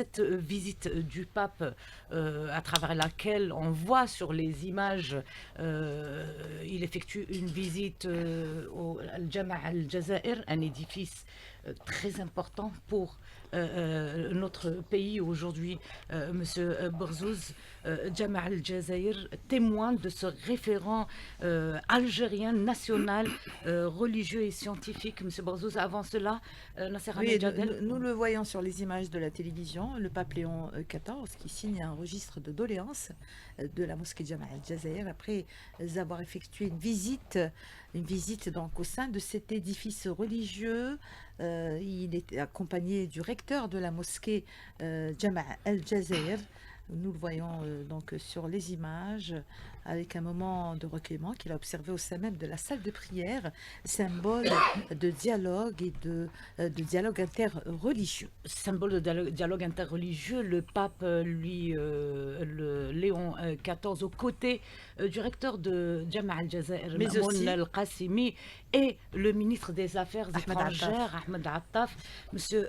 cette visite du pape, à travers laquelle on voit sur les images, il effectue une visite au Al-Jama' al-Jazair, un édifice très important pour notre pays aujourd'hui. Monsieur Bourzouz, Jama' al-Jazair témoigne de ce référent algérien national, religieux et scientifique. Monsieur Bourzouz, avant cela, Nasser Oui, Al-Jadel. nous le voyons sur les images de la télévision, le pape Léon XIV qui signe un registre de doléances de la mosquée Jama' al-Jazair après avoir effectué une visite donc au sein de cet édifice religieux. Il est accompagné du recteur de la mosquée Jama' al-Jazair. Nous le voyons donc sur les images avec un moment de recueillement qu'il a observé au sein même de la salle de prière, symbole de dialogue et de dialogue interreligieux. Symbole de dialogue interreligieux, le pape, lui, le Léon XIV, aux côtés du recteur de Jama' al-Jazair, Mais Mamoun aussi al-Qassimi, et le ministre des Affaires Ahmed étrangères, Attaf. Ahmed Attaf. Monsieur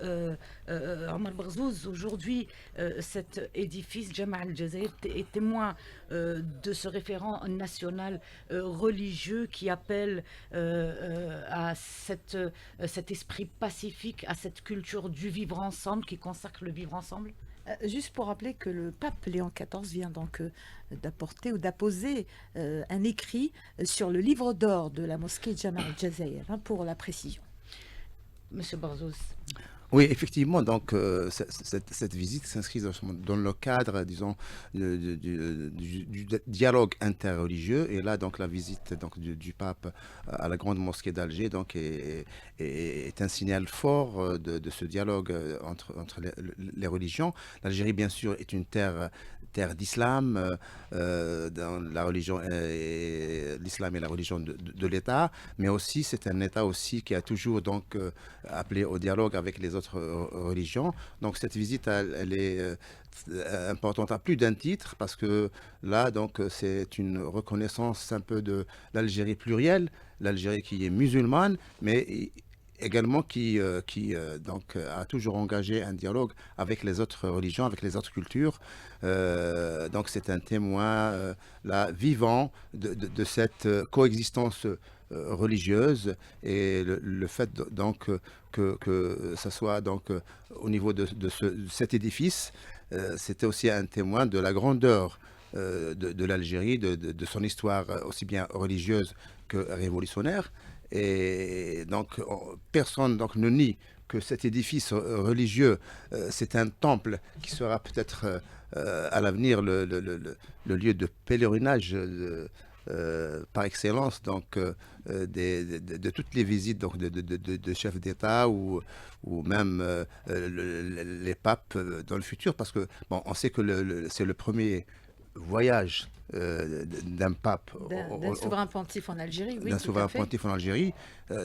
Omar Barzouz, aujourd'hui, cet édifice, Jama' al-Jazair, est témoin de ce référent national religieux qui appelle à cet esprit pacifique, à cette culture du vivre ensemble, qui consacre le vivre ensemble. Juste pour rappeler que le pape Léon XIV vient donc d'apporter ou d'apposer un écrit sur le livre d'or de la mosquée Jama' al-Jazair, hein, pour la précision. Monsieur Barzouz. Oui, effectivement, donc cette visite s'inscrit dans le cadre, disons, du dialogue interreligieux. Et là, donc, la visite donc, du pape à la grande mosquée d'Alger donc, est un signal fort de ce dialogue entre les religions. L'Algérie, bien sûr, est une terre d'islam, dans la religion, l'islam est la religion de l'État, mais aussi c'est un État aussi qui a toujours donc appelé au dialogue avec les autres religions. Donc cette visite, elle est importante à plus d'un titre parce que là, donc, c'est une reconnaissance un peu de l'Algérie plurielle, l'Algérie qui est musulmane, mais également qui a toujours engagé un dialogue avec les autres religions, avec les autres cultures. Donc c'est un témoin là, vivant de cette coexistence religieuse et le fait donc que ça soit donc au niveau de cet édifice, c'était aussi un témoin de la grandeur de l'Algérie, de son histoire aussi bien religieuse que révolutionnaire. Et donc, personne donc, ne nie que cet édifice religieux, c'est un temple qui sera peut-être à l'avenir le lieu de pèlerinage par excellence donc, de toutes les visites donc, de chefs d'État ou même les papes dans le futur. Parce que, bon, on sait que c'est le premier voyage d'un pape, D'un souverain pontife en Algérie, oui, d'un tout à souverain fait. pontife en Algérie.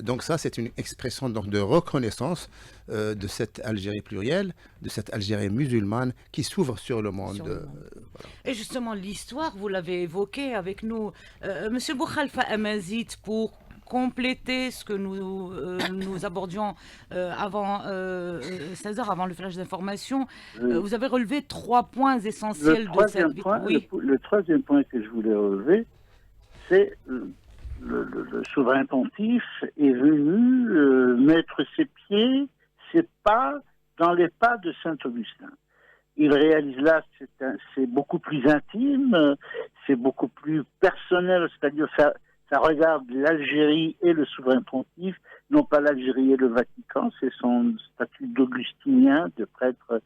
Donc ça, c'est une expression donc, de reconnaissance de cette Algérie plurielle, de cette Algérie musulmane qui s'ouvre sur le monde. Sur le monde. Voilà. Et justement, l'histoire, vous l'avez évoqué avec nous. Monsieur Boukhalifa Amazit, pour compléter ce que nous abordions avant 16 heures, avant le flash d'information, Oui. vous avez relevé 3 points Le essentiels de cette troisième vie. point, Oui. le troisième point que je voulais relever, c'est le souverain pontife est venu mettre ses pieds, ses pas dans les pas de Saint-Augustin. Il réalise là, c'est beaucoup plus intime, c'est beaucoup plus personnel, c'est-à-dire ça regarde l'Algérie et le souverain pontife, non pas l'Algérie et le Vatican, c'est son statut d'augustinien, de prêtre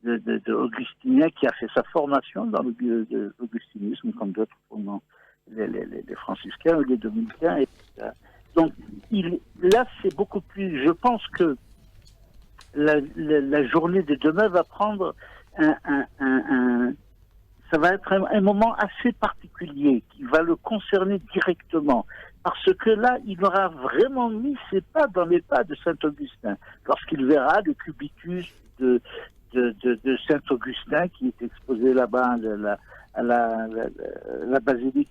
de augustinien qui a fait sa formation dans l'augustinisme, comme d'autres pendant les franciscains ou les dominicains. Donc là, c'est beaucoup plus. Je pense que la journée de demain va prendre ça va être un moment assez particulier qui va le concerner directement. Parce que là, il aura vraiment mis ses pas dans les pas de Saint-Augustin. Lorsqu'il verra le cubitus de Saint-Augustin qui est exposé là-bas à la basilique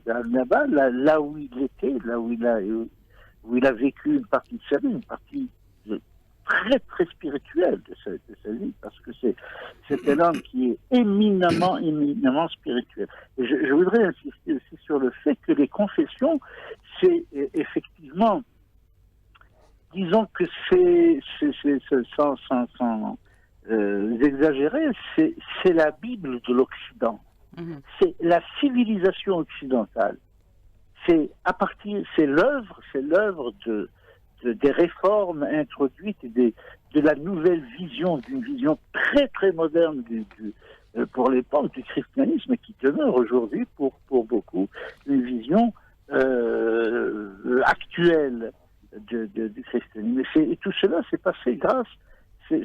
d'Al-Naba, là où il était, là où il a vécu une partie de sa vie, une partie très très spirituelle de sa vie, parce que c'est c'est un homme qui est éminemment spirituel. Et je voudrais insister aussi sur le fait que les confessions, c'est effectivement, disons que c'est sans exagérer, c'est la Bible de l'Occident. C'est la civilisation occidentale. C'est l'œuvre des réformes introduites et de la nouvelle vision, d'une vision très très moderne pour l'époque du christianisme, qui demeure aujourd'hui pour beaucoup une vision actuelle du christianisme. Et tout cela s'est passé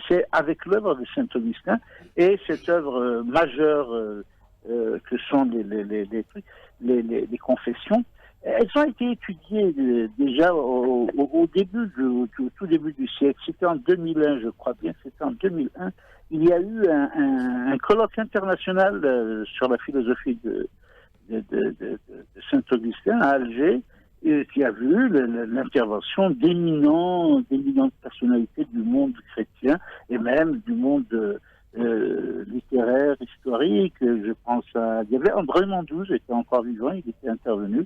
c'est avec l'œuvre de saint Augustin et cette œuvre majeure que sont les confessions. Elles ont été étudiées déjà au tout début du siècle. C'était en 2001, je crois bien. C'était en 2001. Il y a eu un colloque international sur la philosophie de Saint-Augustin à Alger, qui a vu l'intervention d'éminentes personnalités du monde chrétien et même du monde littéraire, historique. Je pense il y avait André Mandouze, était encore vivant, il était intervenu.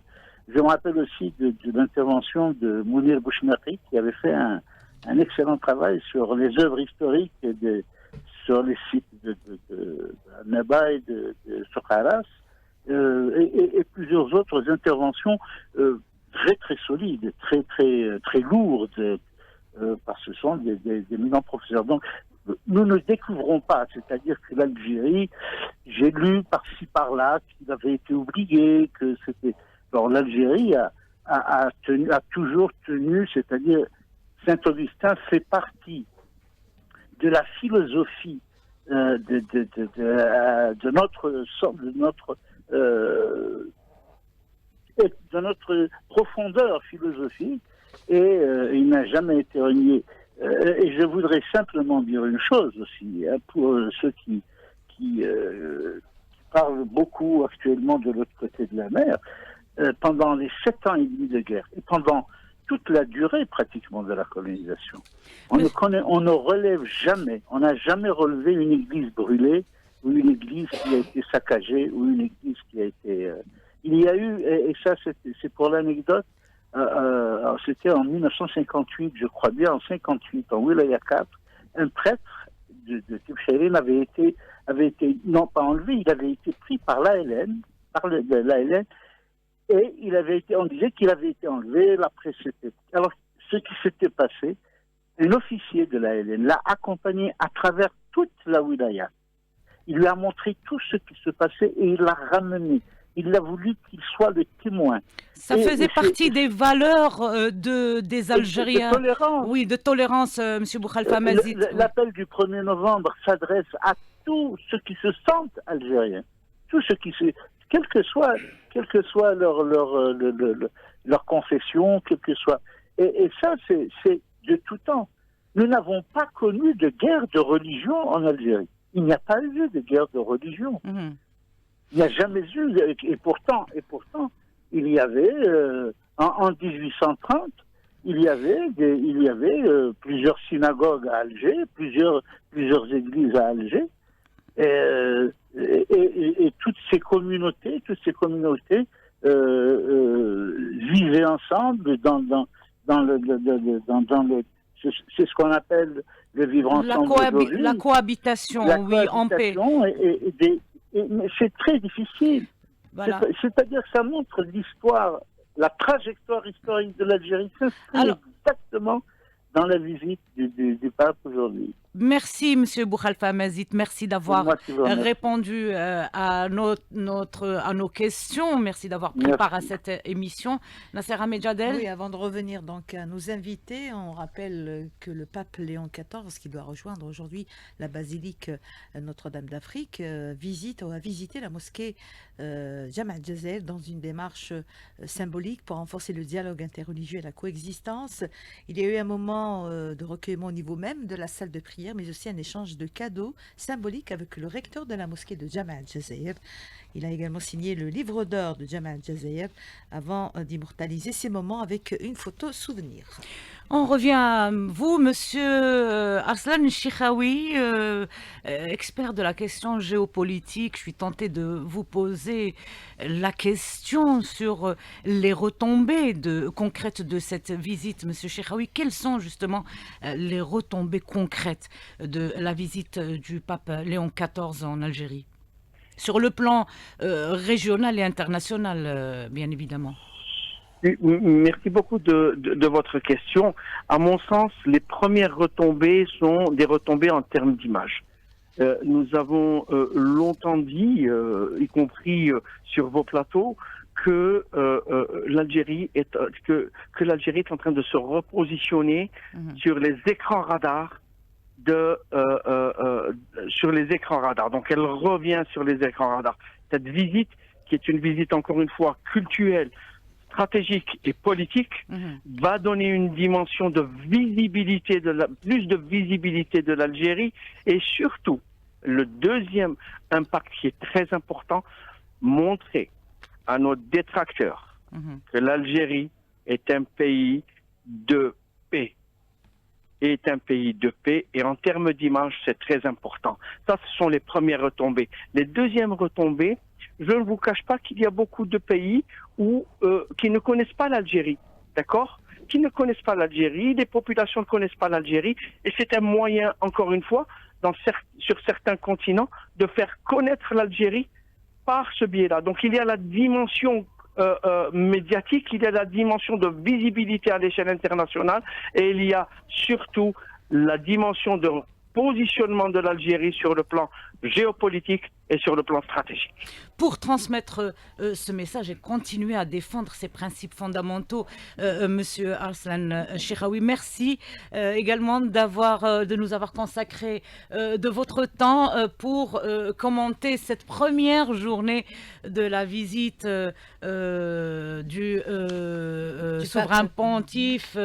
Je me rappelle aussi de l'intervention de Mounir Bouchmerri, qui avait fait un excellent travail sur les œuvres historiques sur les sites de Naba et de Sokharas, et plusieurs autres interventions très très solides, très lourdes, parce que ce sont des éminents professeurs. Donc, nous ne découvrons pas, c'est-à-dire que l'Algérie, j'ai lu par-ci par-là qu'il avait été oublié, que c'était... Alors l'Algérie a toujours tenu, c'est-à-dire Saint-Augustin fait partie de la philosophie de notre profondeur philosophique, et il n'a jamais été renié. Et je voudrais simplement dire une chose aussi, pour ceux qui parlent beaucoup actuellement de l'autre côté de la mer. Pendant les 7 ans et demi de guerre, et pendant toute la durée pratiquement de la colonisation, on ne relève jamais, on n'a jamais relevé une église brûlée, ou une église qui a été saccagée, ou une église qui a été... Il y a eu, et ça c'est pour l'anecdote, c'était en 1958, je crois bien, en 58, en Wilaya 4, un prêtre de Tibchérine avait été, non pas enlevé, il avait été pris par l'ALN, et on disait qu'il avait été enlevé, l'après c'était... Alors, ce qui s'était passé, un officier de l'ALN l'a accompagné à travers toute la wilaya. Il lui a montré tout ce qui se passait et il l'a ramené. Il a voulu qu'il soit le témoin. Ça faisait partie des valeurs des Algériens. De tolérance. Oui, de tolérance, M. Boukhalifa Mazid. L'appel du 1er novembre s'adresse à tous ceux qui se sentent algériens. Tous ceux qui se... Quelle que soit leur confession, quelle que soit... Et ça, c'est de tout temps. Nous n'avons pas connu de guerre de religion en Algérie. Il n'y a pas eu de guerre de religion. Il n'y a jamais eu. Et pourtant, il y avait, en 1830, il y avait plusieurs synagogues à Alger, plusieurs églises à Alger. Et toutes ces communautés vivaient ensemble c'est ce qu'on appelle le vivre ensemble. La cohabitation, oui, en paix. Mais c'est très difficile. Voilà. C'est-à-dire que ça montre l'histoire, la trajectoire historique de l'Algérie s'inscrit exactement dans la visite du pape aujourd'hui. Merci, M. Boukhalifa Mazid. Merci d'avoir répondu à nos questions. Merci d'avoir pris part à cette émission. Nasser Ahmed-Jadel. Oui, avant de revenir donc à nos invités, on rappelle que le pape Léon XIV, qui doit rejoindre aujourd'hui la basilique Notre-Dame d'Afrique, a visité la mosquée Jama' al-Jazair dans une démarche symbolique pour renforcer le dialogue interreligieux et la coexistence. Il y a eu un moment de recueillement au niveau même de la salle de prière, mais aussi un échange de cadeaux symboliques avec le recteur de la mosquée de Jama' al-Jazair. Il a également signé le livre d'or de Jama' al-Jazair avant d'immortaliser ces moments avec une photo souvenir. On revient à vous, monsieur Arslan Chikhaoui, expert de la question géopolitique. Je suis tentée de vous poser la question sur les retombées concrètes de cette visite, monsieur Chikhaoui. Quelles sont justement les retombées concrètes de la visite du pape Léon XIV en Algérie? Sur le plan régional et international, bien évidemment. Merci beaucoup de votre question. À mon sens, les premières retombées sont des retombées en termes d'image. Nous avons longtemps dit, y compris sur vos plateaux, que l'Algérie est en train de se repositionner sur les écrans radars sur les écrans radars. Donc elle revient sur les écrans radars. Cette visite, qui est une visite encore une fois culturelle, stratégique et politique, va donner une dimension de visibilité, plus de visibilité de l'Algérie, et surtout, le deuxième impact qui est très important, montrer à nos détracteurs que l'Algérie est un pays de paix. Est un pays de paix, et en termes d'image, c'est très important. Ça, ce sont les premières retombées. Les deuxièmes retombées, je ne vous cache pas qu'il y a beaucoup de pays qui ne connaissent pas l'Algérie, d'accord? Qui ne connaissent pas l'Algérie, les populations ne connaissent pas l'Algérie, et c'est un moyen, encore une fois, sur certains continents, de faire connaître l'Algérie par ce biais-là. Donc il y a la dimension médiatique, il y a la dimension de visibilité à l'échelle internationale, et il y a surtout la dimension de positionnement de l'Algérie sur le plan géopolitique et sur le plan stratégique. Pour transmettre ce message et continuer à défendre ces principes fondamentaux, Monsieur Arslan Chikhaoui, merci également de nous avoir consacré de votre temps pour commenter cette première journée de la visite du souverain pontife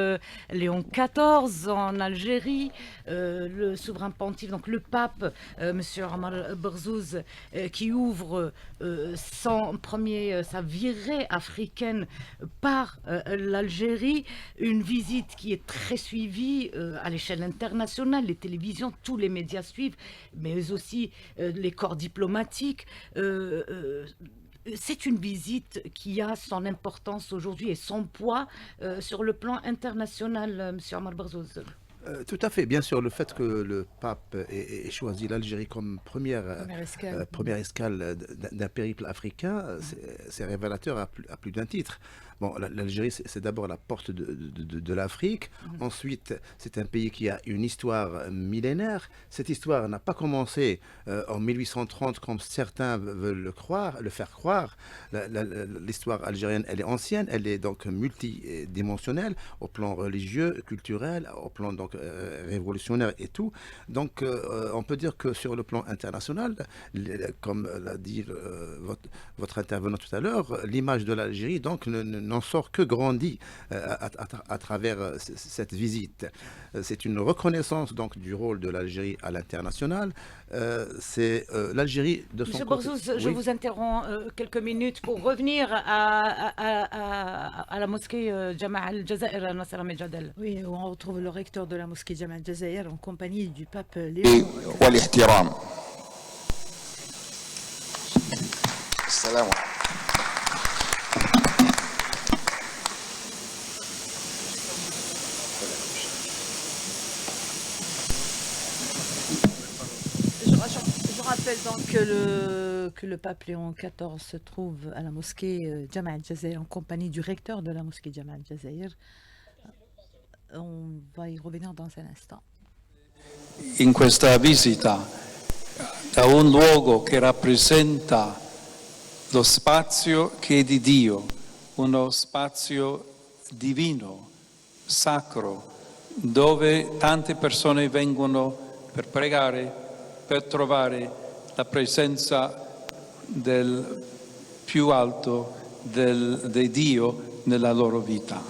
Léon XIV en Algérie. Le souverain pontife, donc le pape, Monsieur Omar Berzouz, qui ouvre sa virée africaine par l'Algérie, une visite qui est très suivie à l'échelle internationale, les télévisions, tous les médias suivent, mais aussi les corps diplomatiques. C'est une visite qui a son importance aujourd'hui et son poids sur le plan international, Monsieur Omar Berzouz. Tout à fait. Bien sûr, le fait que le pape ait choisi l'Algérie comme première escale d'un périple africain, c'est révélateur à plus d'un titre. Bon, l'Algérie, c'est d'abord la porte de l'Afrique. Ensuite, c'est un pays qui a une histoire millénaire. Cette histoire n'a pas commencé en 1830, comme certains veulent le faire croire. L'histoire algérienne, elle est ancienne, elle est donc multidimensionnelle au plan religieux, culturel, au plan donc révolutionnaire et tout. Donc, on peut dire que sur le plan international, comme l'a dit votre intervenant tout à l'heure, l'image de l'Algérie donc n'en sort que grandi à travers cette visite. C'est une reconnaissance donc du rôle de l'Algérie à l'international. C'est l'Algérie de son côté. Monsieur Berzouz, je vous interromps quelques minutes pour revenir à la mosquée Jama' al-Jazair à Nasser Al-Mejadel. Oui, où on retrouve le recteur de la mosquée Jama' al-Jazair en compagnie du pape Léon. Salam. Je rappelle donc que le pape Léon XIV se trouve à la mosquée Jama' al-Jazair en compagnie du recteur de la mosquée Jama' al-Jazair. On va y revenir dans un instant. In questa visita da un luogo che rappresenta lo spazio che è di Dio, uno spazio divino, sacro, dove tante persone vengono per pregare, per trovare la presenza del più alto di Dio nella loro vita.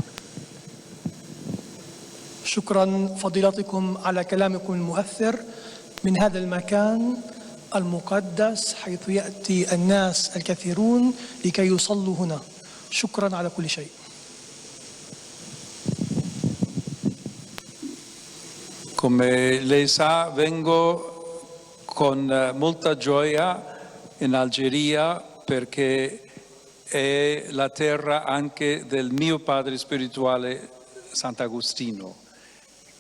شكرا فضيلتكم على كلامكم المؤثر من هذا المكان المقدس حيث يأتي الناس الكثيرون لكي يصلوا هنا. شكرا على كل شيء. Come lei sa, vengo con molta gioia in Algeria perché è la terra anche del mio padre spirituale Sant'Agostino,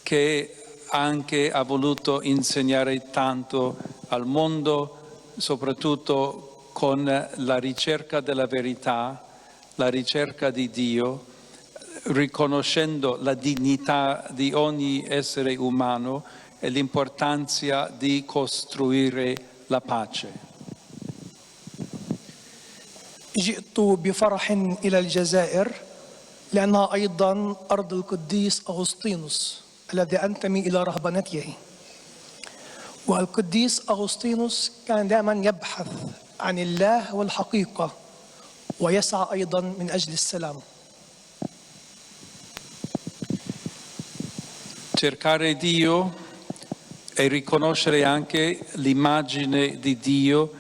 che anche ha voluto insegnare tanto al mondo, soprattutto con la ricerca della verità, la ricerca di Dio, riconoscendo la dignità di ogni essere umano e l'importanza di costruire la pace. جئت بفرح إلى الجزائر لأنها أيضا أرض القديس أغسطينوس الذي أنتمي إلى رهبنته. والقديس أغسطينوس كان دائما يبحث عن الله والحقيقة ويسعى أيضا من أجل السلام. Cercare Dio e riconoscere anche l'immagine di Dio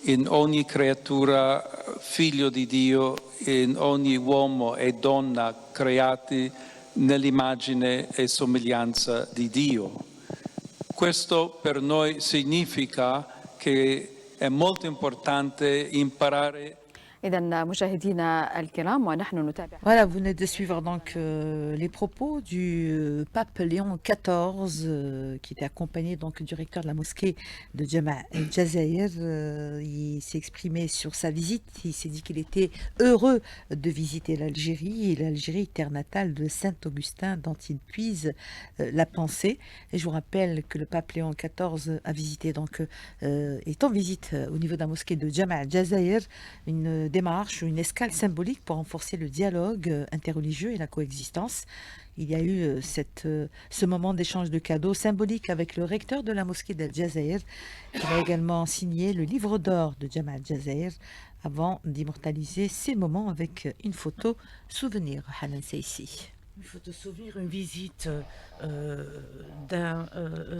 in ogni creatura, figlio di Dio, in ogni uomo e donna creati nell'immagine e somiglianza di Dio. Questo per noi significa che è molto importante imparare. إذا مشاهدينا الكرام ونحن نتابع. Voilà, vous venez de suivre donc les propos du pape Léon XIV, qui était accompagné donc du recteur de la mosquée de Jama' el-Jazair. Il s'est exprimé sur sa visite. Il s'est dit qu'il était heureux de visiter l'Algérie, et l'Algérie, terre natale de Saint Augustin, dont il puise la pensée. Et je vous rappelle que le pape Léon XIV a visité donc, est en visite au niveau de la mosquée de Jama' el-Jazair, une démarche ou une escale symbolique pour renforcer le dialogue interreligieux et la coexistence. Il y a eu ce moment d'échange de cadeaux symbolique avec le recteur de la mosquée d'El Jazair, qui a également signé le livre d'or de Jama' el-Jazair avant d'immortaliser ces moments avec une photo souvenir. Hanan Seissi. Une photo souvenir, une visite d'un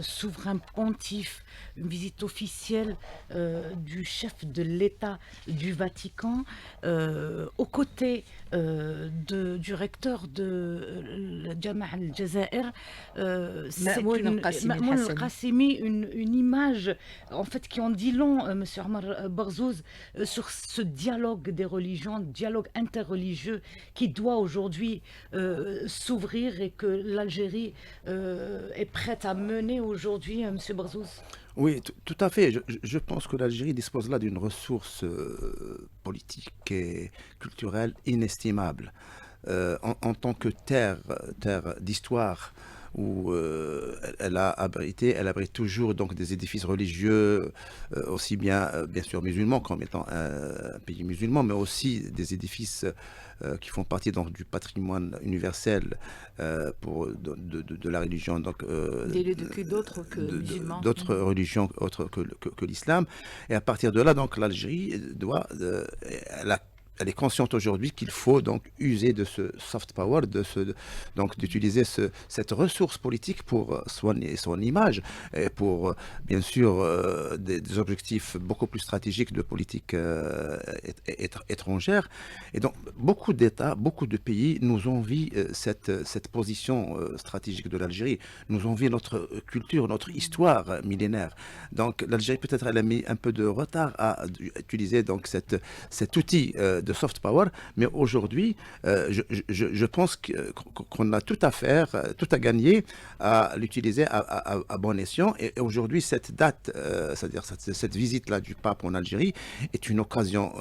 souverain pontife, une visite officielle du chef de l'État du Vatican, aux côtés du recteur de Jama' el-Jazair. Ma'moun el-Qassimi, une image en fait qui en dit long, Monsieur Omar Barzouz, sur ce dialogue des religions, dialogue interreligieux qui doit aujourd'hui s'ouvrir et que l'Algérie est prête à mener aujourd'hui, M. Barzouz? Oui, tout à fait. Je pense que l'Algérie dispose là d'une ressource politique et culturelle inestimable. En tant que terre d'histoire, où elle abrite toujours donc des édifices religieux, aussi bien sûr musulmans comme étant un pays musulman, mais aussi des édifices qui font partie donc du patrimoine universel de la religion, donc des lieux de culte d'autres que musulmans, d'autres religions autres que l'islam. Et à partir de là, donc l'Algérie elle est consciente aujourd'hui qu'il faut donc user de ce soft power, donc d'utiliser cette ressource politique pour soigner son image et pour bien sûr des objectifs beaucoup plus stratégiques de politique étrangère. Et donc beaucoup d'États, beaucoup de pays nous envient cette position stratégique de l'Algérie, nous envient notre culture, notre histoire millénaire. Donc l'Algérie peut-être elle a mis un peu de retard à utiliser donc cet outil de soft power, mais aujourd'hui, je pense qu'on a tout à faire, tout à gagner à l'utiliser à bon escient. Et aujourd'hui, cette date, c'est-à-dire cette visite-là du pape en Algérie, est une occasion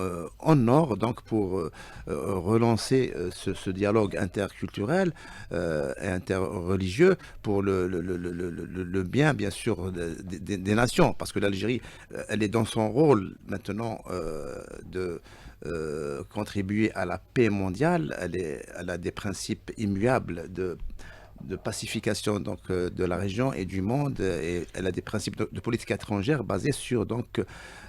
en or donc pour relancer ce dialogue interculturel et interreligieux pour le bien sûr des nations, parce que l'Algérie, elle est dans son rôle maintenant de contribuer à la paix mondiale. Elle a des principes immuables de pacification donc, de la région et du monde, et elle a des principes de politique étrangère basés sur donc,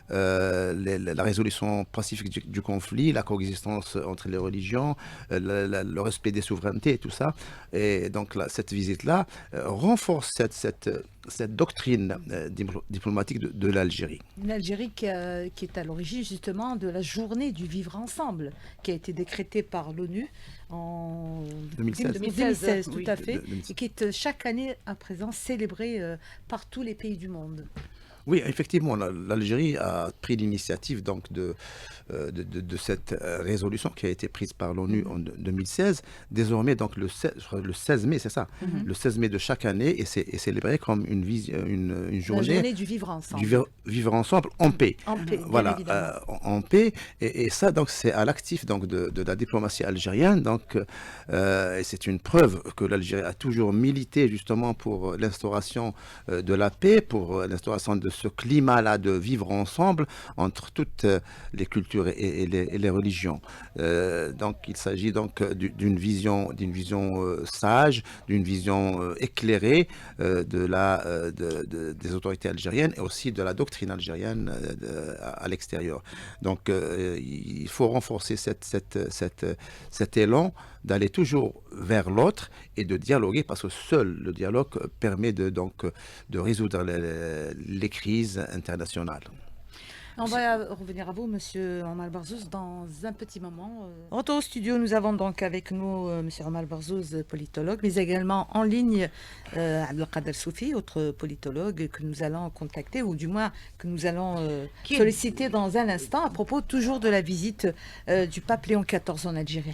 la résolution pacifique du conflit, la coexistence entre les religions, le respect des souverainetés et tout ça. Et donc cette visite-là renforce cette doctrine diplomatique de l'Algérie. Une Algérie qui est à l'origine justement de la journée du vivre ensemble, qui a été décrétée par l'ONU en 2016, tout oui. à fait, et qui est chaque année à présent célébrée par tous les pays du monde. Oui, effectivement, l'Algérie a pris l'initiative donc de cette résolution qui a été prise par l'ONU en 2016. Désormais, donc le 16 mai, c'est ça, le 16 mai de chaque année, est célébré comme une journée, La journée du vivre ensemble. du vivre ensemble en paix. En paix, bien Voilà, évidemment. en paix. Et ça, donc, c'est à l'actif donc de la diplomatie algérienne. Donc, et c'est une preuve que l'Algérie a toujours milité justement pour l'instauration de la paix, pour l'instauration de ce climat-là de vivre ensemble entre toutes les cultures et les religions. Donc, il s'agit donc d'une vision sage, d'une vision éclairée des autorités algériennes et aussi de la doctrine algérienne à l'extérieur. Donc, il faut renforcer cet élan d'aller toujours vers l'autre et de dialoguer, parce que seul le dialogue permet de résoudre les crises internationales. On va revenir à vous, Monsieur Omar Barzouz, dans un petit moment. Retour au studio, nous avons donc avec nous Monsieur Omar Barzouz, politologue, mais également en ligne Abdelkader Soufi, autre politologue que nous allons contacter, ou du moins que nous allons solliciter dans un instant à propos toujours de la visite du pape Léon XIV en Algérie.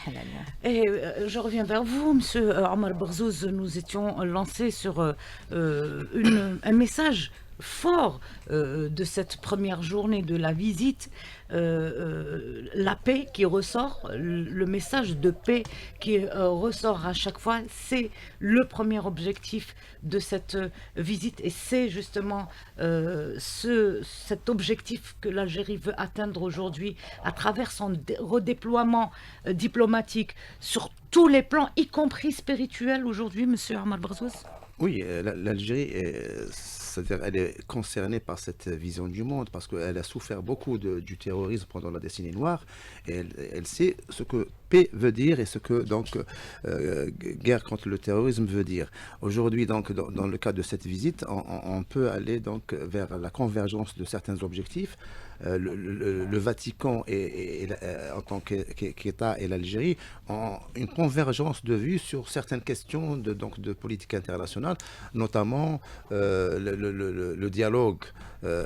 Et je reviens vers vous, Monsieur Omar Barzouz. Nous étions lancés sur un message fort de cette première journée de la visite, la paix qui ressort, le message de paix qui ressort à chaque fois, c'est le premier objectif de cette visite, et c'est justement cet objectif que l'Algérie veut atteindre aujourd'hui à travers son redéploiement diplomatique sur tous les plans, y compris spirituel aujourd'hui, Monsieur Omar Barzouz. Oui, l'Algérie, c'est-à-dire, elle est concernée par cette vision du monde parce qu'elle a souffert beaucoup du terrorisme pendant la décennie noire, et elle sait ce que paix veut dire et ce que guerre contre le terrorisme veut dire. Aujourd'hui, donc, dans le cadre de cette visite, on peut aller donc vers la convergence de certains objectifs. Le Vatican en tant qu'État et l'Algérie ont une convergence de vues sur certaines questions de politique internationale, notamment le dialogue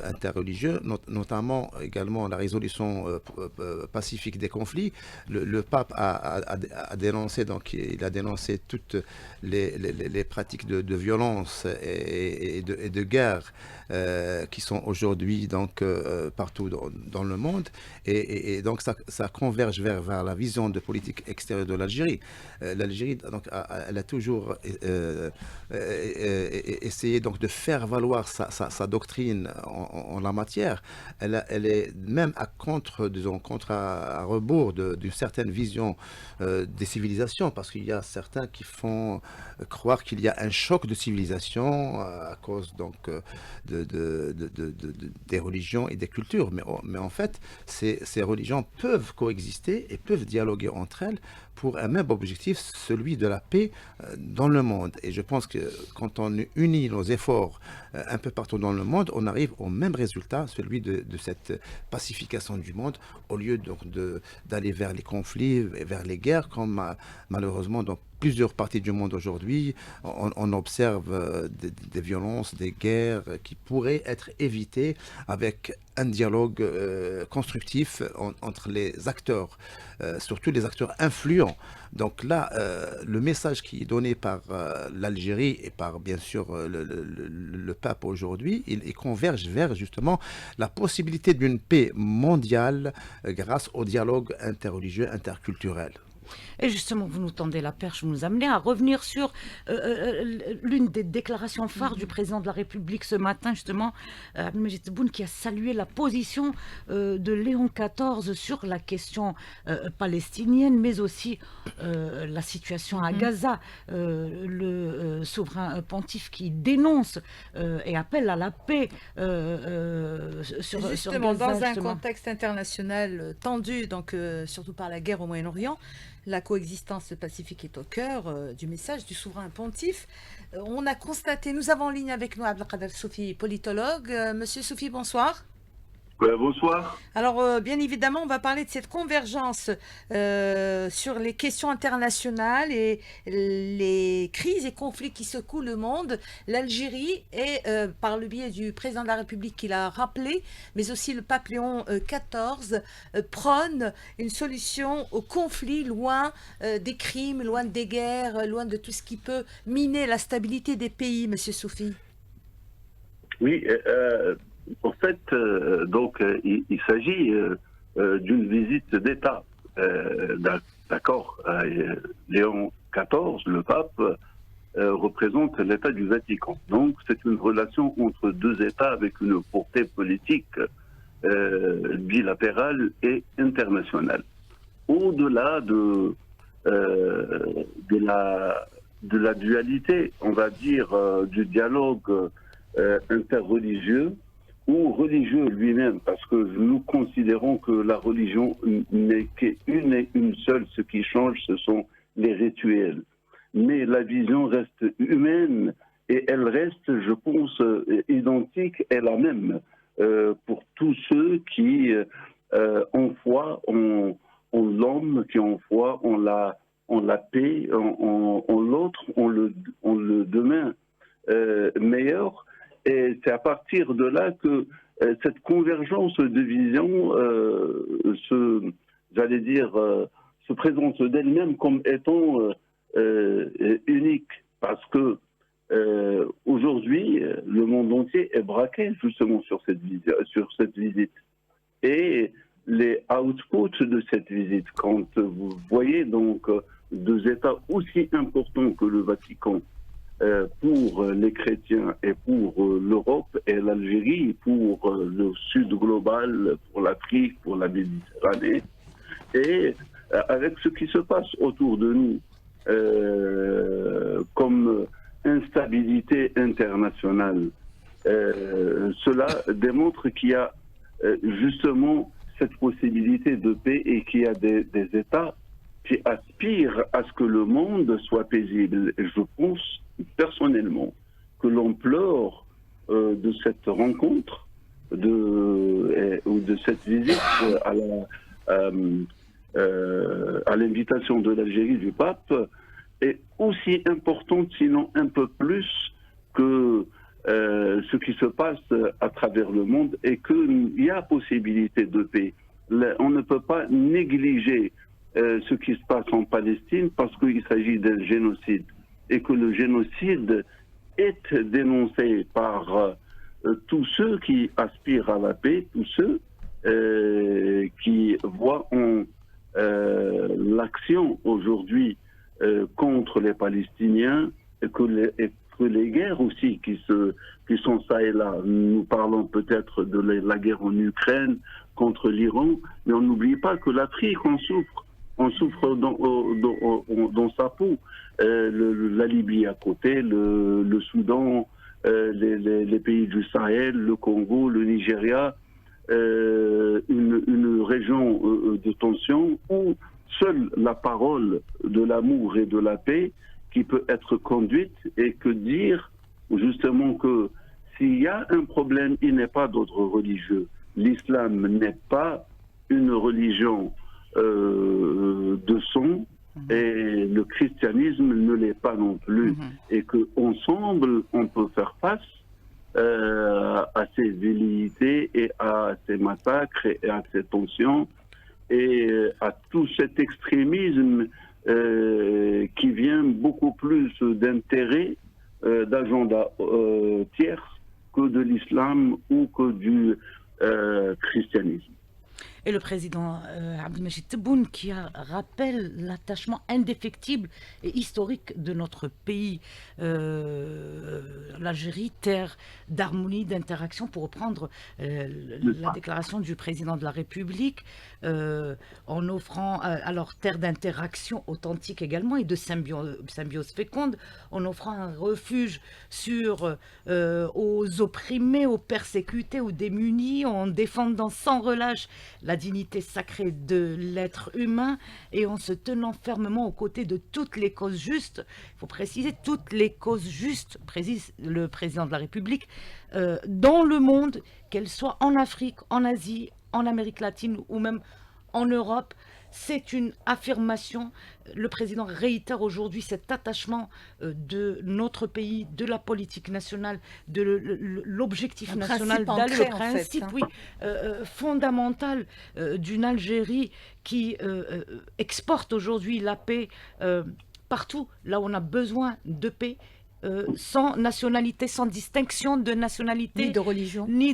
interreligieux, notamment également la résolution pacifique des conflits. Le pape a dénoncé, donc il a dénoncé toutes les pratiques de violence et de guerre qui sont aujourd'hui donc partout dans le monde, et donc ça converge vers la vision de politique extérieure de l'Algérie. L'Algérie donc elle a toujours essayé donc de faire valoir sa doctrine en la matière. Elle est même à rebours d'une certaine vision des civilisations, parce qu'il y a certains qui font croire qu'il y a un choc de civilisation à cause donc des religions et des cultures, mais en fait ces religions peuvent coexister et peuvent dialoguer entre elles pour un même objectif, celui de la paix dans le monde. Et je pense que quand on unit nos efforts un peu partout dans le monde, on arrive au même résultat, celui de cette pacification du monde, au lieu donc d'aller vers les conflits, vers les guerres, comme malheureusement dans plusieurs parties du monde aujourd'hui, on observe des violences, des guerres qui pourraient être évitées avec un dialogue constructif entre les acteurs, surtout les acteurs influents. Donc là, le message qui est donné par l'Algérie et par bien sûr le pape aujourd'hui, il converge vers justement la possibilité d'une paix mondiale grâce au dialogue interreligieux, interculturel. Et justement, vous nous tendez la perche, vous nous amenez à revenir sur l'une des déclarations phares du président de la République ce matin, justement, Abdelmajid Tebboune, qui a salué la position de Léon XIV sur la question palestinienne, mais aussi la situation à Gaza. Le souverain pontife qui dénonce et appelle à la paix sur Justement, Gaza. dans un contexte international tendu, donc surtout par la guerre au Moyen-Orient, la coexistence pacifique est au cœur du message du souverain pontife. On a constaté, nous avons en ligne avec nous Abdelkader Soufi, politologue. Monsieur Soufi, bonsoir. Bonsoir. Alors, bien évidemment, on va parler de cette convergence sur les questions internationales et les crises et conflits qui secouent le monde. L'Algérie est, par le biais du président de la République qui l'a rappelé, mais aussi le pape Léon XIV, prône une solution au conflit loin des crimes, loin des guerres, loin de tout ce qui peut miner la stabilité des pays, Monsieur Soufi. Oui, en fait, il s'agit d'une visite d'État. D'accord. Léon XIV, le pape, représente l'État du Vatican. Donc, c'est une relation entre deux États avec une portée politique bilatérale et internationale. Au-delà de la dualité, on va dire, du dialogue interreligieux, ou religieux lui-même, parce que nous considérons que la religion n'est qu'une et une seule. Ce qui change, ce sont les rituels. Mais la vision reste humaine et elle reste, je pense, identique et la même pour tous ceux qui ont foi en l'homme, qui ont foi en la paix, en l'autre, en le demain meilleur. Et c'est à partir de là que cette convergence de vision se présente d'elle-même comme étant unique. Parce que aujourd'hui, le monde entier est braqué justement sur cette visite. Et les outputs de cette visite, quand vous voyez donc deux États aussi importants que le Vatican, pour les chrétiens et pour l'Europe et l'Algérie, pour le Sud global, pour l'Afrique, pour la Méditerranée, et avec ce qui se passe autour de nous comme instabilité internationale, cela démontre qu'il y a justement cette possibilité de paix et qu'il y a des États qui aspirent à ce que le monde soit paisible. Et je pense personnellement que l'ampleur de cette rencontre ou de cette visite à l'invitation de l'Algérie du pape est aussi importante, sinon un peu plus, que ce qui se passe à travers le monde, et qu'il y a possibilité de paix. On ne peut pas négliger ce qui se passe en Palestine parce qu'il s'agit d'un génocide, et que le génocide est dénoncé par tous ceux qui aspirent à la paix, tous ceux qui voient en l'action aujourd'hui contre les Palestiniens, et que les guerres aussi qui sont ça et là. Nous parlons peut-être de la guerre en Ukraine contre l'Iran, mais on n'oublie pas que l'Afrique en souffre. On souffre dans sa peau. La Libye à côté, le Soudan, les pays du Sahel, le Congo, le Nigeria, une région de tension où seule la parole de l'amour et de la paix qui peut être conduite, et que dire justement que s'il y a un problème, il n'est pas d'ordre religieux. L'islam n'est pas une religion de son, et le christianisme ne l'est pas non plus, et qu'ensemble on peut faire face à ces velléités et à ces massacres et à ces tensions et à tout cet extrémisme qui vient beaucoup plus d'intérêts, d'agenda tierces que de l'islam ou que du christianisme. Et le président Abdelmajid Tebboune qui rappelle l'attachement indéfectible et historique de notre pays, l'Algérie, terre d'harmonie, d'interaction, pour reprendre la déclaration du président de la République, en offrant, alors terre d'interaction authentique également et de symbiose féconde, en offrant un refuge aux opprimés, aux persécutés, aux démunis, en défendant sans relâche la dignité sacrée de l'être humain et en se tenant fermement aux côtés de toutes les causes justes. Il faut préciser toutes les causes justes, précise le président de la République, dans le monde, qu'elles soient en Afrique, en Asie, en Amérique latine ou même en Europe. C'est une affirmation. Le président réitère aujourd'hui cet attachement de notre pays, de la politique nationale, de l'objectif national, le principe fondamental d'une Algérie qui exporte aujourd'hui la paix partout là où on a besoin de paix. Sans nationalité, sans distinction de nationalité. Ni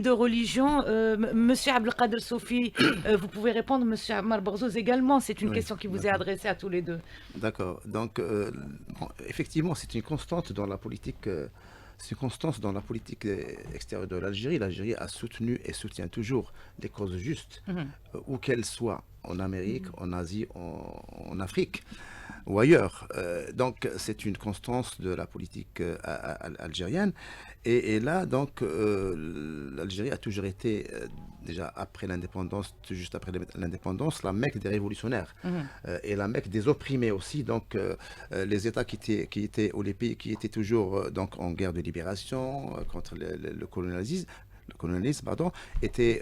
de religion. Monsieur Abdelkader Sofi, vous pouvez répondre, Monsieur Ammar Barzouz également. C'est une question qui vous est adressée à tous les deux. D'accord. Donc, effectivement, c'est une constante dans la politique. C'est une constance dans la politique extérieure de l'Algérie. L'Algérie a soutenu et soutient toujours les causes justes, où qu'elles soient, en Amérique, en Asie, en Afrique ou ailleurs. Donc c'est une constance de la politique algérienne. Et là, donc, l'Algérie a toujours été, déjà après l'indépendance, juste après l'indépendance, la Mecque des révolutionnaires et la Mecque des opprimés aussi. Donc, les États qui étaient, ou les pays qui étaient toujours donc, en guerre de libération contre le colonialisme, était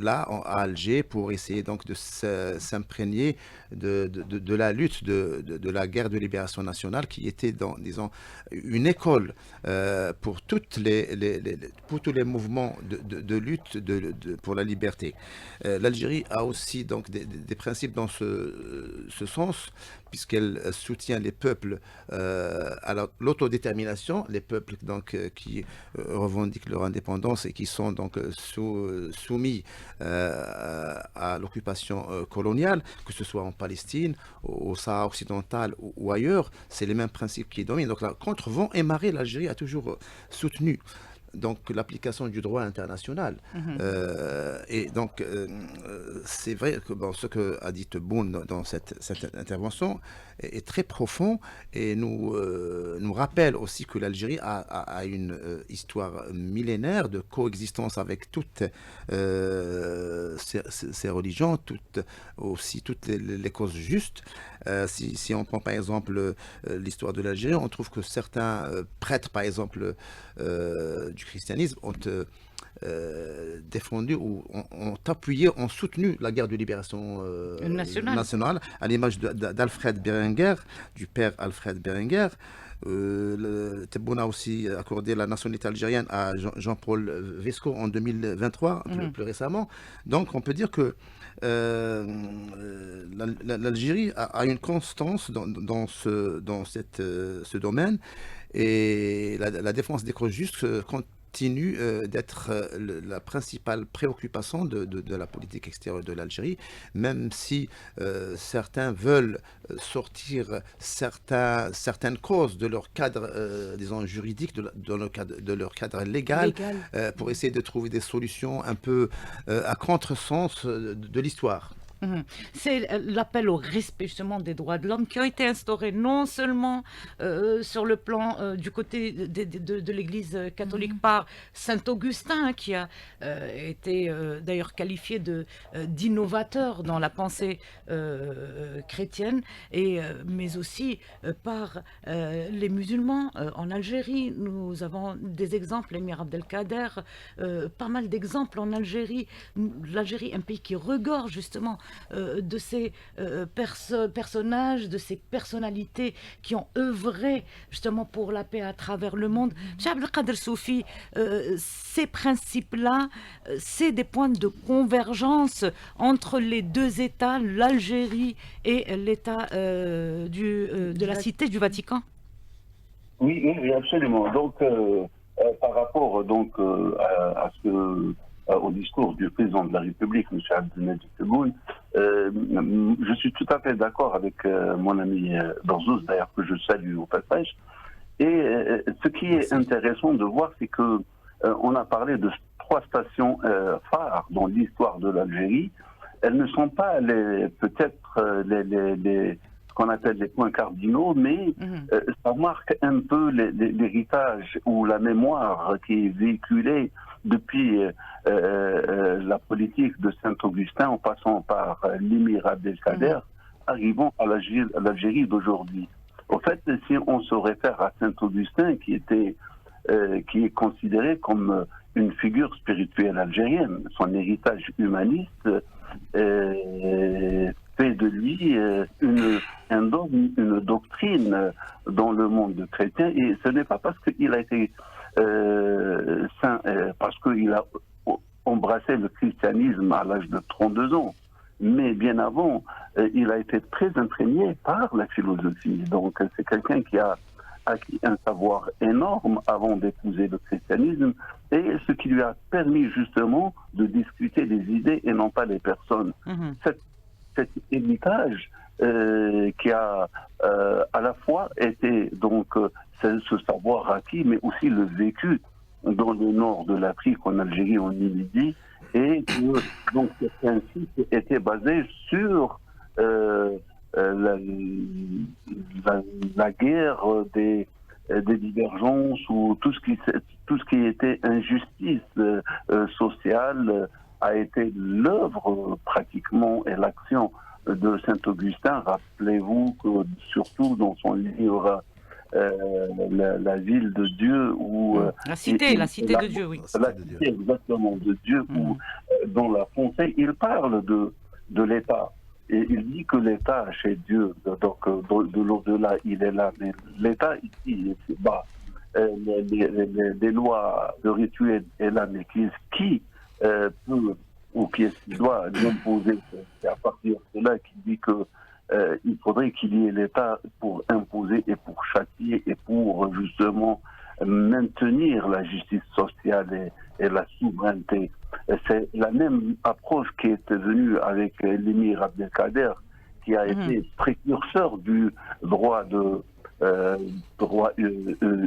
là à Alger pour essayer donc de s'imprégner de la lutte de la guerre de libération nationale qui était, disons, une école pour tous les mouvements de lutte pour la liberté. L'Algérie a aussi donc des principes dans ce sens, puisqu'elle soutient les peuples à l'autodétermination, les peuples donc qui revendiquent leur indépendance et qui sont donc soumis à l'occupation coloniale, que ce soit en Palestine, au Sahara occidental ou ailleurs. C'est les mêmes principes qui dominent. Donc, contre vent et marée, l'Algérie a toujours soutenu donc l'application du droit international. Et donc, c'est vrai que ce que a dit Tebboune dans cette intervention est très profond et nous rappelle aussi que l'Algérie a une histoire millénaire de coexistence avec toutes ces religions, toutes les causes justes. Si on prend par exemple l'histoire de l'Algérie, on trouve que certains prêtres, par exemple, du christianisme ont défendu ou ont appuyé, ont soutenu la guerre de libération nationale, à l'image d'Alfred Berenguer, du père Alfred Berenguer. Tebboune a aussi accordé la nationalité algérienne à Jean-Paul Vesco en 2023, plus récemment. Donc on peut dire que l'Algérie a une constance dans ce domaine, et la défense des causes justes continue d'être la principale préoccupation de la politique extérieure de l'Algérie, même si certains veulent sortir certaines causes de leur cadre, disons, juridique, de leur cadre légal. Pour essayer de trouver des solutions un peu à contresens de l'histoire. C'est l'appel au respect justement des droits de l'homme qui ont été instaurés non seulement sur le plan du côté de l'Église catholique par Saint Augustin, qui a été d'ailleurs qualifié d'innovateur dans la pensée chrétienne, mais aussi par les musulmans en Algérie. Nous avons des exemples, l'émir Abdelkader, pas mal d'exemples en Algérie. L'Algérie, un pays qui regorge justement de ces personnages, de ces personnalités qui ont œuvré justement pour la paix à travers le monde. M. Abdelkader Sofi, ces principes-là, c'est des points de convergence entre les deux États, l'Algérie et l'État de la Cité du Vatican? Oui, absolument. Donc, par rapport donc, à ce que au discours du président de la République, M. Abdelmajid Tebboune, je suis tout à fait d'accord avec mon ami Berzouz, d'ailleurs que je salue au passage. Et ce qui est intéressant de voir, c'est que on a parlé de 3 stations phares dans l'histoire de l'Algérie. Elles ne sont pas peut-être ce qu'on appelle les points cardinaux, mais ça marque un peu l'héritage ou la mémoire qui est véhiculée depuis la politique de Saint-Augustin en passant par l'émir Abdelkader, arrivant à l'Algérie d'aujourd'hui. Au fait, si on se réfère à Saint-Augustin, qui est considéré comme une figure spirituelle algérienne, son héritage humaniste fait de lui une doctrine dans le monde chrétien, et ce n'est pas parce qu'il a été saint, parce qu'il a embrassé le christianisme à l'âge de 32 ans, mais bien avant, il a été très imprégné par la philosophie. Donc c'est quelqu'un qui a acquis un savoir énorme avant d'épouser le christianisme, et ce qui lui a permis justement de discuter des idées et non pas des personnes. Cet héritage qui a à la fois été donc ce savoir acquis, mais aussi le vécu dans le nord de l'Afrique, en Algérie, en Libye, et que donc ce principe était basé sur la guerre des divergences, ou tout ce qui était injustice sociale a été l'œuvre pratiquement et l'action de Saint-Augustin. Rappelez-vous que surtout dans son livre la ville de Dieu, ou la cité de Dieu, oui. La cité exactement de Dieu, où dans la foncée, il parle de l'État. Et il dit que l'État chez Dieu, donc de l'au-delà, il est là, mais l'État ici, c'est bas. Les lois, le rituel est là, mais qui peut, ou qui doit l'imposer, c'est à partir de là qu'il dit que il faudrait qu'il y ait l'État pour imposer et pour châtier et pour justement maintenir la justice sociale et la souveraineté. C'est la même approche qui est venue avec l'émir Abdelkader, qui a été précurseur du droit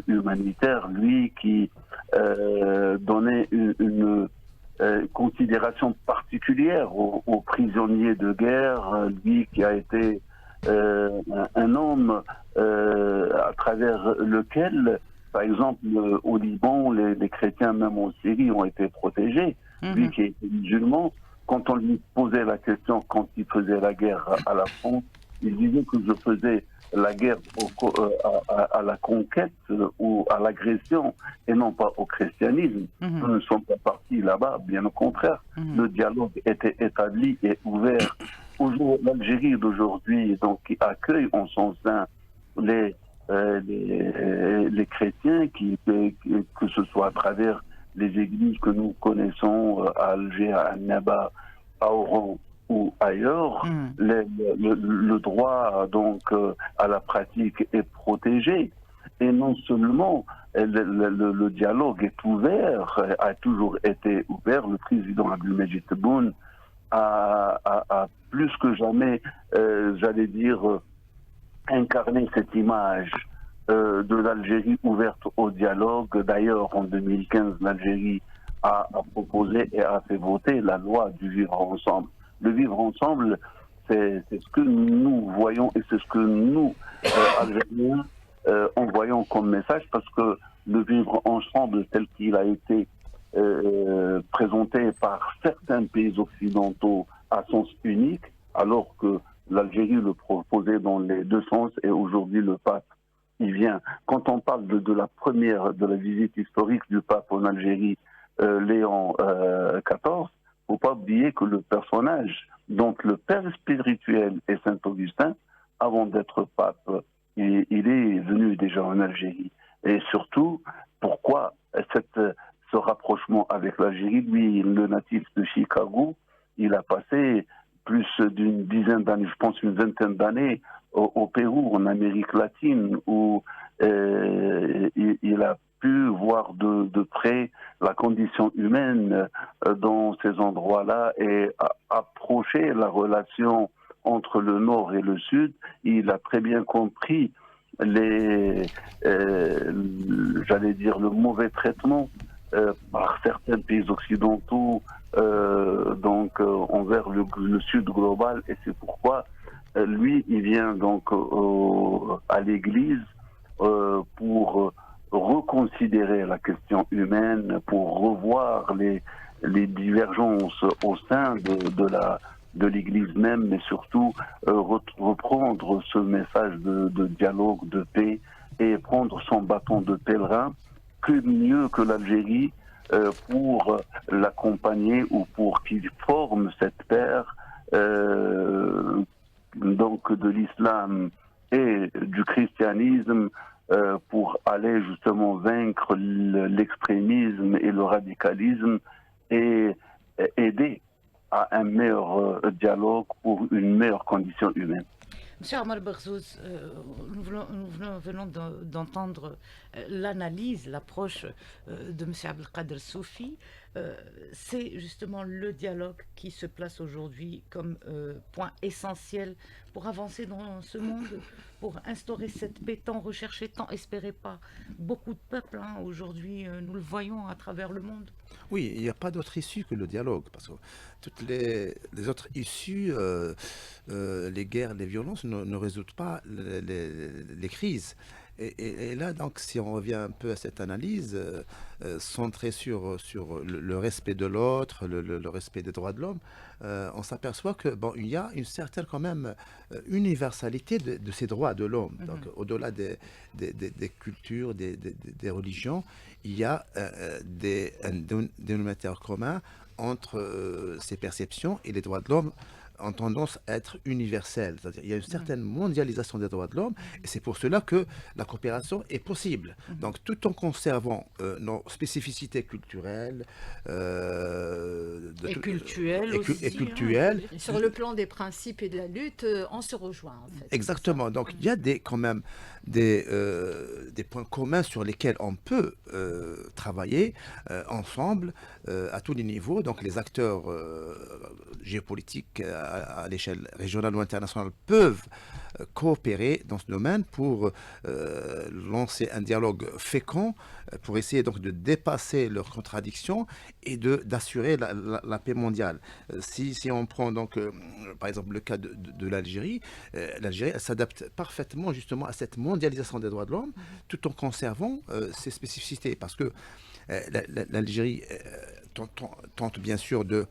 humanitaire, lui qui donnait une considération particulière aux prisonniers de guerre, lui qui a été un homme à travers lequel, par exemple, au Liban, les chrétiens, même en Syrie, ont été protégés. Lui qui était musulman, quand on lui posait la question, quand il faisait la guerre à la France, il disait que je faisais la guerre à la conquête ou à l'agression, et non pas au christianisme. Nous ne sommes pas partis là-bas, bien au contraire. Le dialogue était établi et ouvert. L'Algérie d'aujourd'hui, donc, qui accueille en son sein les chrétiens, que ce soit à travers les églises que nous connaissons à Alger, à Annaba, à Oran ou ailleurs, le droit donc à la pratique est protégé. Et non seulement le dialogue est ouvert, a toujours été ouvert. Le président Abdelmajid Tebboune a plus que jamais, j'allais dire, incarné cette image de l'Algérie ouverte au dialogue. D'ailleurs, en 2015, l'Algérie a proposé et a fait voter la loi du vivre ensemble. Le vivre ensemble, c'est ce que nous voyons et c'est ce que nous, Algériens, envoyons comme message, parce que le vivre ensemble tel qu'il a été présenté par certains pays occidentaux à sens unique, alors que l'Algérie le proposait dans les deux sens, et aujourd'hui le pape il vient. Quand on parle de la visite historique du pape en Algérie, Léon XIV, faut pas oublier que le personnage, donc le père spirituel est Saint-Augustin, avant d'être pape, il est venu déjà en Algérie. Et surtout, pourquoi ce rapprochement avec l'Algérie? Lui, le natif de Chicago, il a passé plus d'une dizaine d'années, je pense une vingtaine d'années, au Pérou, en Amérique latine, où il a pu voir de près la condition humaine dans ces endroits-là et approcher la relation entre le Nord et le Sud. Il a très bien compris j'allais dire, le mauvais traitement par certains pays occidentaux envers le Sud global, et c'est pourquoi lui, il vient donc à l'Église pour reconsidérer la question humaine, pour revoir les divergences au sein de l'Église même, mais surtout reprendre ce message de dialogue, de paix, et prendre son bâton de pèlerin, que mieux que l'Algérie pour l'accompagner ou pour qu'il forme cette paire donc de l'islam et du christianisme pour aller justement vaincre l'extrémisme et le radicalisme et aider à un meilleur dialogue pour une meilleure condition humaine. Monsieur Omar Berzouz, nous venons d'entendre l'analyse, l'approche de Monsieur Abdelkader Soufi. C'est justement le dialogue qui se place aujourd'hui comme point essentiel pour avancer dans ce monde, pour instaurer cette paix tant recherchée, tant espérée par beaucoup de peuples. Aujourd'hui, nous le voyons à travers le monde. Oui, il n'y a pas d'autre issue que le dialogue, parce que toutes les autres issues, les guerres, les violences ne résolvent pas les crises. Et là, donc, si on revient un peu à cette analyse, centrée sur le respect de l'autre, le respect des droits de l'homme, on s'aperçoit que il y a une certaine quand même universalité de ces droits de l'homme. Donc, au-delà des cultures, des religions, il y a un dénominateur commun entre ces perceptions, et les droits de l'homme ont tendance à être universels. C'est-à-dire il y a une certaine mondialisation des droits de l'homme, et c'est pour cela que la coopération est possible. Donc tout en conservant nos spécificités culturelles et culturelles aussi. Et culturelles. Sur le plan des principes et de la lutte, on se rejoint en fait. Exactement. Donc il y a quand même des points communs sur lesquels on peut travailler ensemble à tous les niveaux. Donc les acteurs géopolitiques à l'échelle régionale ou internationale peuvent coopérer dans ce domaine pour lancer un dialogue fécond, pour essayer donc de dépasser leurs contradictions et d'assurer la paix mondiale. Si on prend donc par exemple le cas de l'Algérie, l'Algérie s'adapte parfaitement justement à cette mondialisation des droits de l'homme, tout en conservant ses spécificités, parce que l'Algérie tente bien sûr de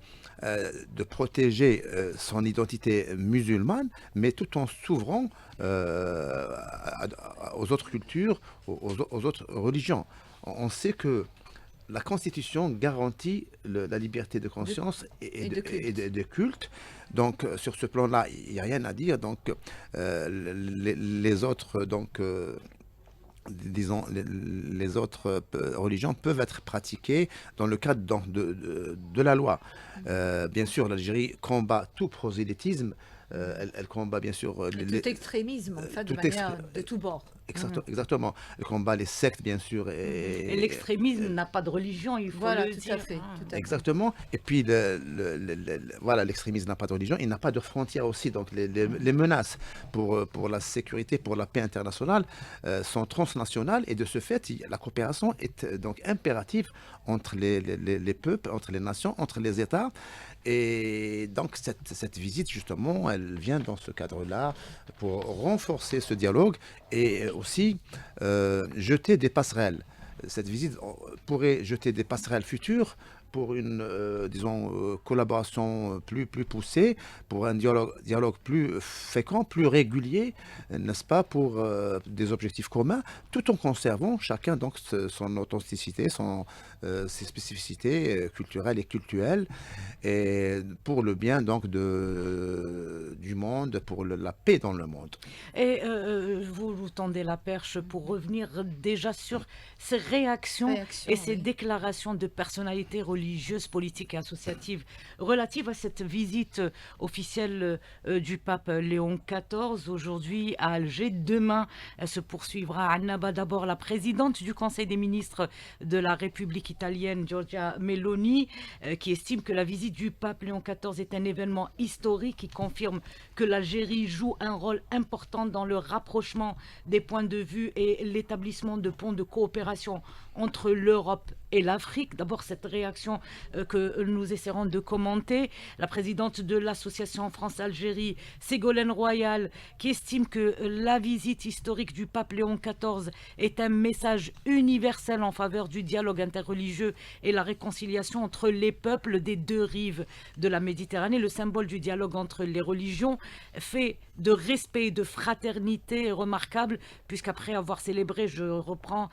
protéger son identité musulmane, mais tout en s'ouvrant aux autres cultures, aux autres religions. On sait que la Constitution garantit la liberté de conscience et de culte. Donc, sur ce plan-là, il n'y a rien à dire. Donc, les autres... disons, les autres religions peuvent être pratiquées dans le cadre de la loi. Bien sûr, l'Algérie combat tout prosélytisme. Elle combat bien sûr tout extrémisme, en fait, de manière de tous bords. Exactement. Elle combat les sectes, bien sûr. Et l'extrémisme n'a pas de religion, il faut le dire. Tout à fait. Exactement. Et puis, voilà, l'extrémisme n'a pas de religion, il n'a pas de frontières aussi. Donc, les menaces pour la sécurité, pour la paix internationale sont transnationales. Et de ce fait, la coopération est donc impérative entre les peuples, entre les nations, entre les États. Et donc, cette visite, justement, elle vient dans ce cadre-là pour renforcer ce dialogue et aussi jeter des passerelles. Cette visite pourrait jeter des passerelles futures pour une, collaboration plus poussée, pour un dialogue plus fécond, plus régulier, n'est-ce pas, pour des objectifs communs, tout en conservant chacun donc son authenticité, ses spécificités culturelles et cultuelles, et pour le bien donc du monde, pour la paix dans le monde. Et vous tendez la perche pour revenir déjà sur ces réactions et ces déclarations de personnalités religieuses, politiques et associatives relatives à cette visite officielle du pape Léon XIV aujourd'hui à Alger. Demain, elle se poursuivra à Annaba. D'abord, la présidente du Conseil des ministres de la République italienne, Giorgia Meloni, qui estime que la visite du pape Léon XIV est un événement historique qui confirme que l'Algérie joue un rôle important dans le rapprochement des points de vue et l'établissement de ponts de coopération entre l'Europe et l'Afrique. D'abord, cette réaction que nous essaierons de commenter. La présidente de l'association France-Algérie, Ségolène Royal, qui estime que la visite historique du pape Léon XIV est un message universel en faveur du dialogue interreligieux et la réconciliation entre les peuples des deux rives de la Méditerranée. Le symbole du dialogue entre les religions, fait de respect et de fraternité remarquable, puisqu'après avoir célébré, je reprends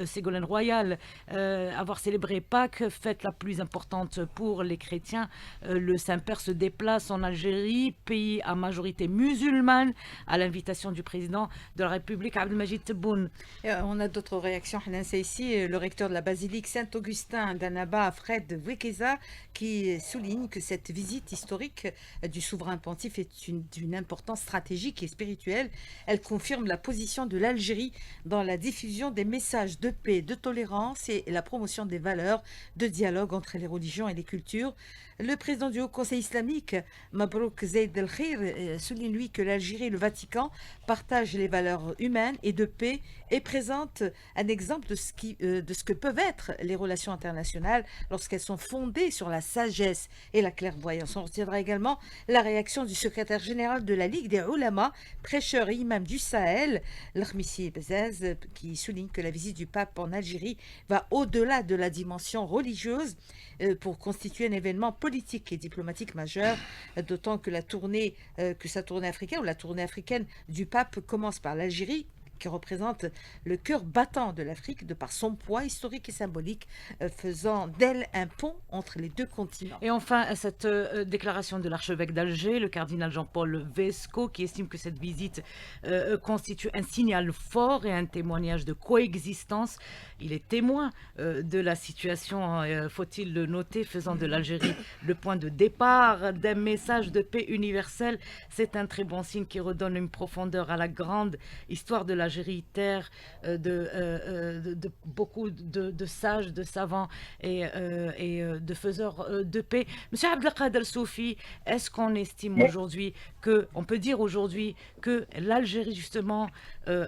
Ségolène Royal, avoir célébré Pâques, fête la plus importante pour les chrétiens, le Saint-Père se déplace en Algérie, pays à majorité musulmane, à l'invitation du président de la République, Abdelmajid Tebboune. On a d'autres réactions. C'est ici le recteur de la basilique Saint-Augustin d'Annaba, Fred Wekeza, qui souligne que cette visite historique du souverain pontife est d'une importance stratégique et spirituelle. Elle confirme la position de l'Algérie dans la diffusion des messages de paix, de tolérance et la promotion des valeurs de dialogue entre les religions et les cultures. Le président du Haut Conseil islamique, Mabrouk Zeid El Khir, souligne lui que l'Algérie et le Vatican partagent les valeurs humaines et de paix et présente un exemple de ce que peuvent être les relations internationales lorsqu'elles sont fondées sur la sagesse et la clairvoyance. On retiendra également la réaction du secrétaire général de la Ligue des Oulémas, prêcheur et imam du Sahel, l'Khmissi Bezaz, qui souligne que la visite du pape en Algérie va au-delà de la dimension religieuse pour constituer un événement politique et diplomatique majeur, d'autant que sa tournée africaine ou la tournée africaine du pape commence par l'Algérie, qui représente le cœur battant de l'Afrique de par son poids historique et symbolique, faisant d'elle un pont entre les deux continents. Et enfin, cette déclaration de l'archevêque d'Alger, le cardinal Jean-Paul Vesco, qui estime que cette visite constitue un signal fort et un témoignage de coexistence. Il est témoin de la situation, faut-il le noter, faisant de l'Algérie le point de départ d'un message de paix universelle. C'est un très bon signe qui redonne une profondeur à la grande histoire de l'Algérie, terre de beaucoup de sages, de savants et de faiseurs de paix. Monsieur Abdelkader Soufi, est-ce qu'on estime aujourd'hui on peut dire aujourd'hui que l'Algérie, justement,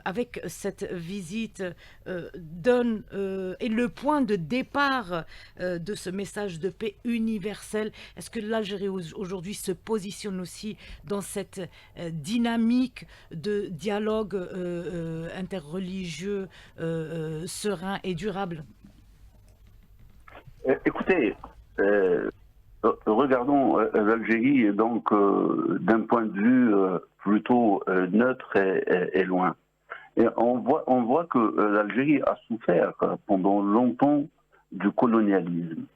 avec cette visite, donne est le point de départ de ce message de paix universel? Est-ce que l'Algérie aujourd'hui se positionne aussi dans cette dynamique de dialogue interreligieux serein et durable? Écoutez, regardons l'Algérie donc d'un point de vue plutôt neutre et loin. Et on voit que l'Algérie a souffert pendant longtemps du colonialisme.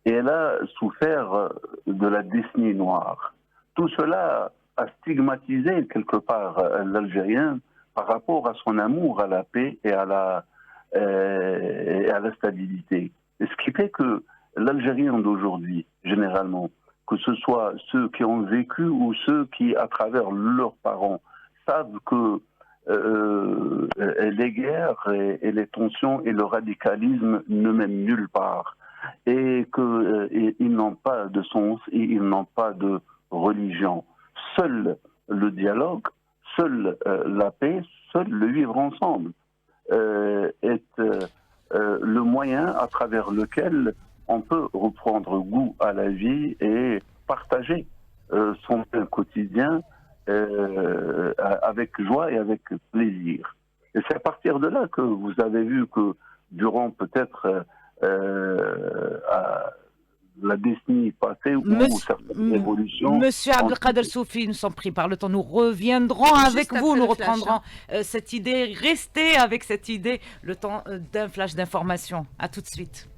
Et elle a souffert de la décennie noire. Tout cela a stigmatisé quelque part l'Algérien par rapport à son amour à la paix et à la stabilité. Et ce qui fait que l'Algérien d'aujourd'hui, généralement, que ce soit ceux qui ont vécu ou ceux qui, à travers leurs parents, savent que les guerres et les tensions et le radicalisme ne mènent nulle part, et qu'ils n'ont pas de sens et ils n'ont pas de religion. Seul le dialogue, seule la paix, seul le vivre ensemble est le moyen à travers lequel on peut reprendre goût à la vie et partager son quotidien avec joie et avec plaisir. Et c'est à partir de là que vous avez vu que durant peut-être la décennie passée ou certaines évolutions... Monsieur Abdelkader Soufi, nous sommes pris par le temps. Nous reviendrons avec vous, nous reprendrons cette idée. Restez avec cette idée, le temps d'un flash d'information. À tout de suite.